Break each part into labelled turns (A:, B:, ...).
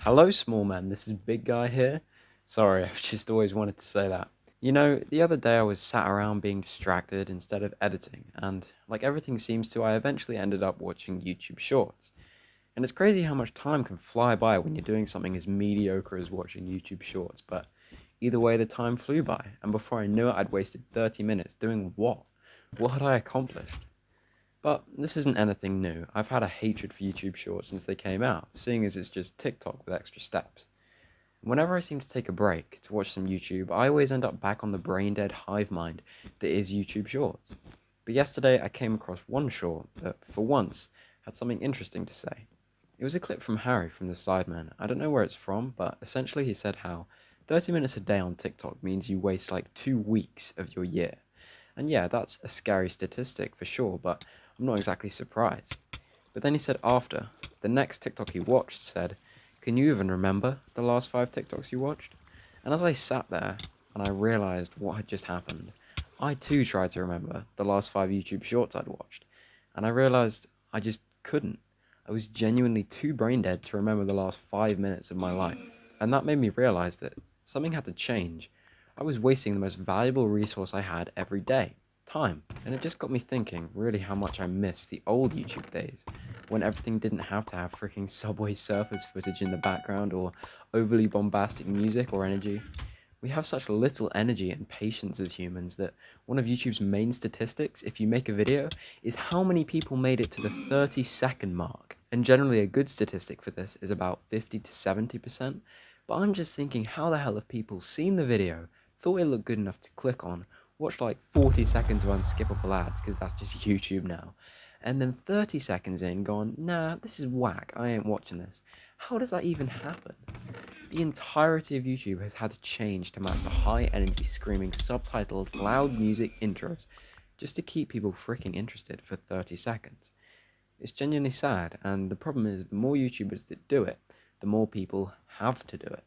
A: Hello, small man. This is Big Guy here. Sorry, I've just always wanted to say that. The other day I was sat around being distracted instead of editing, and like everything seems to, I eventually ended up watching YouTube Shorts. And it's crazy how much time can fly by when you're doing something as mediocre as watching YouTube Shorts, but either way, the time flew by, and before I knew it, I'd wasted 30 minutes doing what? What had I accomplished? But this isn't anything new. I've had a hatred for YouTube Shorts since they came out, seeing as it's just TikTok with extra steps. Whenever I seem to take a break to watch some YouTube, I always end up back on the brain dead hive mind that is YouTube Shorts. But yesterday I came across one short that, for once, had something interesting to say. It was a clip from Harry from the Sidemen. I don't know where it's from, but essentially he said how 30 minutes a day on TikTok means you waste like 2 weeks of your year. And yeah, that's a scary statistic for sure, but I'm not exactly surprised. But then he said after, the next TikTok he watched said, "Can you even remember the last 5 TikToks you watched?" And as I sat there and I realized what had just happened, I too tried to remember the last 5 YouTube shorts I'd watched. And I realized I just couldn't. I was genuinely too brain dead to remember the last 5 minutes of my life. And that made me realize that something had to change. I was wasting the most valuable resource I had every day, time. And it just got me thinking really how much I miss the old YouTube days, when everything didn't have to have freaking Subway Surfers footage in the background or overly bombastic music or energy. We have such little energy and patience as humans that one of YouTube's main statistics, if you make a video, is how many people made it to the 30-second mark. And generally a good statistic for this is about 50 to 70%. But I'm just thinking, how the hell have people seen the video, thought it looked good enough to click on, watched like 40 seconds of unskippable ads, because that's just YouTube now, and then 30 seconds in gone, nah, this is whack, I ain't watching this. How does that even happen? The entirety of YouTube has had to change to match the high energy screaming subtitled loud music intros just to keep people freaking interested for 30 seconds. It's genuinely sad, and the problem is the more YouTubers that do it, the more people have to do it.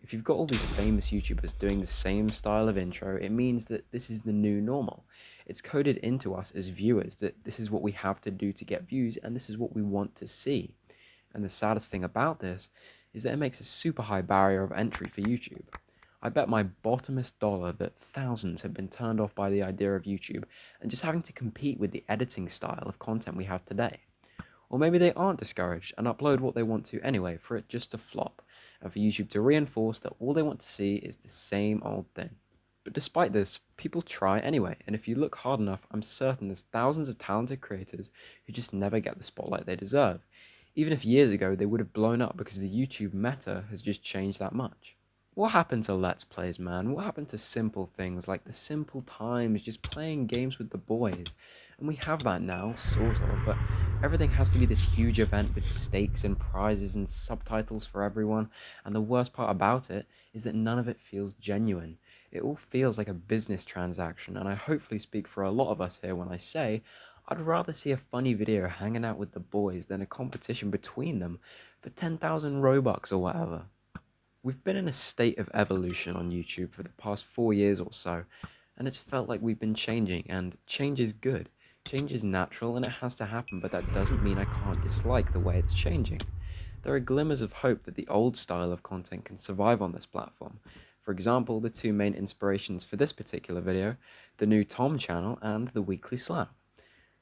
A: If you've got all these famous YouTubers doing the same style of intro, it means that this is the new normal. It's coded into us as viewers that this is what we have to do to get views and this is what we want to see. And the saddest thing about this is that it makes a super high barrier of entry for YouTube. I bet my bottomest dollar that thousands have been turned off by the idea of YouTube and just having to compete with the editing style of content we have today. Or maybe they aren't discouraged and upload what they want to anyway for it just to flop, and for YouTube to reinforce that all they want to see is the same old thing. But despite this, people try anyway, and if you look hard enough, I'm certain there's thousands of talented creators who just never get the spotlight they deserve, even if years ago they would have blown up because the YouTube meta has just changed that much. What happened to Let's Plays, man? What happened to simple things like the simple times, just playing games with the boys? And we have that now, sort of, but everything has to be this huge event with stakes and prizes and subtitles for everyone, and the worst part about it is that none of it feels genuine. It all feels like a business transaction, and I hopefully speak for a lot of us here when I say I'd rather see a funny video hanging out with the boys than a competition between them for 10,000 Robux or whatever. We've been in a state of evolution on YouTube for the past 4 years or so, and it's felt like we've been changing, and change is good. Change is natural and it has to happen, but that doesn't mean I can't dislike the way it's changing. There are glimmers of hope that the old style of content can survive on this platform. For example, the two main inspirations for this particular video, the new Tom channel and the Weekly Slap.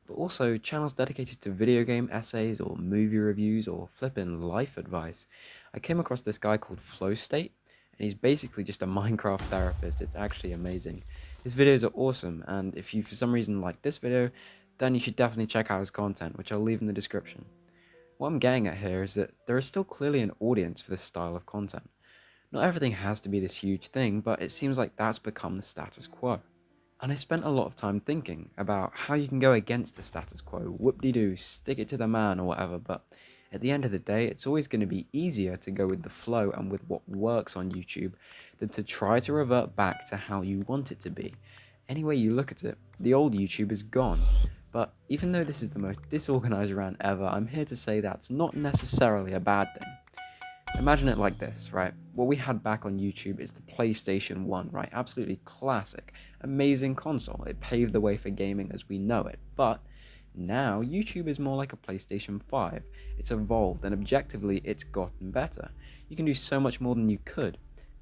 A: But also channels dedicated to video game essays or movie reviews or flippin' life advice. I came across this guy called Flowstate, and he's basically just a Minecraft therapist. It's actually amazing. His videos are awesome, and if you for some reason like this video, then you should definitely check out his content, which I'll leave in the description. What I'm getting at here is that there is still clearly an audience for this style of content. Not everything has to be this huge thing, but it seems like that's become the status quo. And I spent a lot of time thinking about how you can go against the status quo, whoop-de-doo, stick it to the man or whatever, but at the end of the day, it's always going to be easier to go with the flow and with what works on YouTube than to try to revert back to how you want it to be. Any way you look at it, the old YouTube is gone. But even though this is the most disorganized rant ever, I'm here to say that's not necessarily a bad thing. Imagine it like this, right? What we had back on YouTube is the PlayStation 1, right? Absolutely classic, amazing console. It paved the way for gaming as we know it. But Now, YouTube is more like a PlayStation 5. It's evolved and objectively it's gotten better. You can do so much more than you could.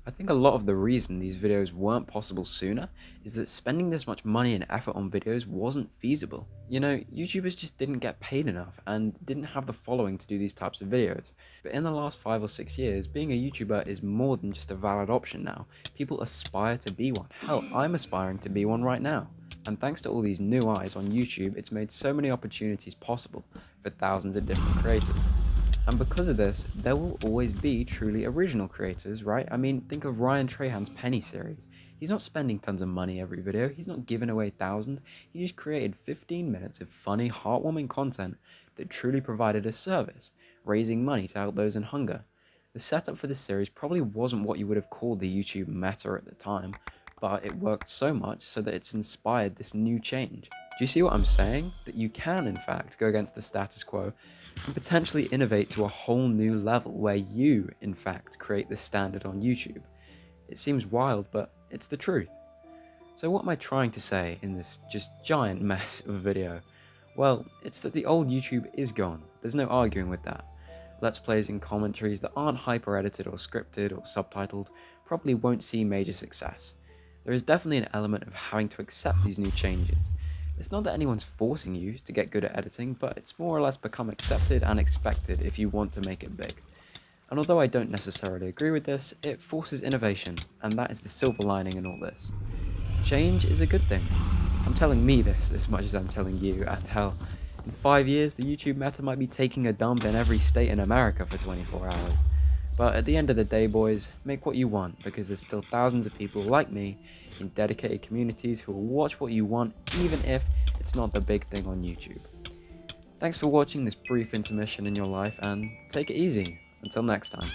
A: I think a lot of the reason these videos weren't possible sooner is that spending this much money and effort on videos wasn't feasible. You know, YouTubers just didn't get paid enough and didn't have the following to do these types of videos. But in the last 5 or 6 years, being a YouTuber is more than just a valid option now. People aspire to be one. Hell, I'm aspiring to be one right now. And thanks to all these new eyes on YouTube, it's made so many opportunities possible for thousands of different creators. And because of this, there will always be truly original creators, right? I mean, think of Ryan Trahan's Penny series. He's not spending tons of money every video, he's not giving away thousands, he just created 15 minutes of funny, heartwarming content that truly provided a service, raising money to help those in hunger. The setup for this series probably wasn't what you would have called the YouTube meta at the time, but it worked so much so that it's inspired this new change. Do you see what I'm saying? That you can, in fact, go against the status quo and potentially innovate to a whole new level where you, in fact, create the standard on YouTube. It seems wild, but it's the truth. So what am I trying to say in this just giant mess of a video? Well, it's that the old YouTube is gone. There's no arguing with that. Let's plays and commentaries that aren't hyper-edited or scripted or subtitled probably won't see major success. There is definitely an element of having to accept these new changes. It's not that anyone's forcing you to get good at editing, but it's more or less become accepted and expected if you want to make it big. And although I don't necessarily agree with this, it forces innovation, and that is the silver lining in all this. Change is a good thing. I'm telling me this as much as I'm telling you, and hell, in 5 years the YouTube meta might be taking a dump in every state in America for 24 hours. But at the end of the day, boys, make what you want, because there's still thousands of people like me in dedicated communities who will watch what you want, even if it's not the big thing on YouTube. Thanks for watching this brief intermission in your life, and take it easy. Until next time.